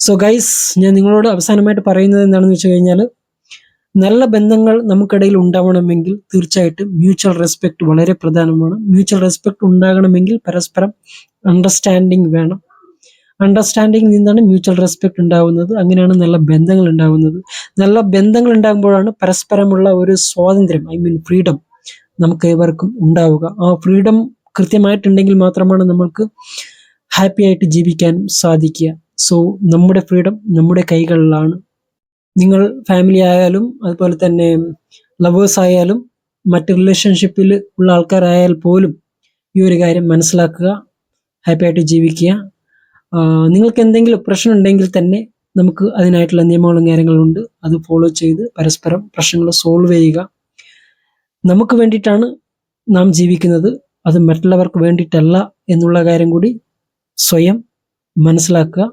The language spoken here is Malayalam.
സോ ഗൈസ്, ഞാൻ നിങ്ങളോട് അവസാനമായിട്ട് പറയുന്നത് എന്താണെന്ന് വെച്ച് കഴിഞ്ഞാൽ, നല്ല ബന്ധങ്ങൾ നമുക്കിടയിൽ ഉണ്ടാവണമെങ്കിൽ തീർച്ചയായിട്ടും മ്യൂച്വൽ റെസ്പെക്ട് വളരെ പ്രധാനമാണ്. മ്യൂച്വൽ റെസ്പെക്ട് ഉണ്ടാകണമെങ്കിൽ പരസ്പരം അണ്ടർസ്റ്റാൻഡിങ് വേണം. അണ്ടർസ്റ്റാൻഡിങ്ങിൽ നിന്നാണ് മ്യൂച്വൽ റെസ്പെക്ട് ഉണ്ടാവുന്നത്. അങ്ങനെയാണ് നല്ല ബന്ധങ്ങൾ ഉണ്ടാവുന്നത്. നല്ല ബന്ധങ്ങൾ ഉണ്ടാകുമ്പോഴാണ് പരസ്പരമുള്ള ഒരു സ്വാതന്ത്ര്യം, ഫ്രീഡം നമുക്ക് ഏവർക്കും ഉണ്ടാവുക. ആ ഫ്രീഡം കൃത്യമായിട്ടുണ്ടെങ്കിൽ മാത്രമാണ് നമ്മൾക്ക് ഹാപ്പി ആയിട്ട് ജീവിക്കാൻ സാധിക്കുക. സോ നമ്മുടെ ഫ്രീഡം നമ്മുടെ കൈകളിലാണ്. നിങ്ങൾ ഫാമിലി ആയാലും അതുപോലെ തന്നെ ലവേഴ്സ് ആയാലും മറ്റ് റിലേഷൻഷിപ്പിൽ ഉള്ള ആൾക്കാരായാൽ പോലും ഈ ഒരു കാര്യം മനസ്സിലാക്കുക, ഹാപ്പി ആയിട്ട് ജീവിക്കുക. നിങ്ങൾക്ക് എന്തെങ്കിലും പ്രശ്നം ഉണ്ടെങ്കിൽ തന്നെ നമുക്ക് അതിനായിട്ടുള്ള നിയമങ്ങളും കാര്യങ്ങളുണ്ട്. അത് ഫോളോ ചെയ്ത് പരസ്പരം പ്രശ്നങ്ങൾ സോൾവ് ചെയ്യുക. നമുക്ക് വേണ്ടിയിട്ടാണ് നാം ജീവിക്കുന്നത്, അത് മറ്റുള്ളവർക്ക് വേണ്ടിയിട്ടല്ല എന്നുള്ള കാര്യം കൂടി സ്വയം മനസ്സിലാക്കുക.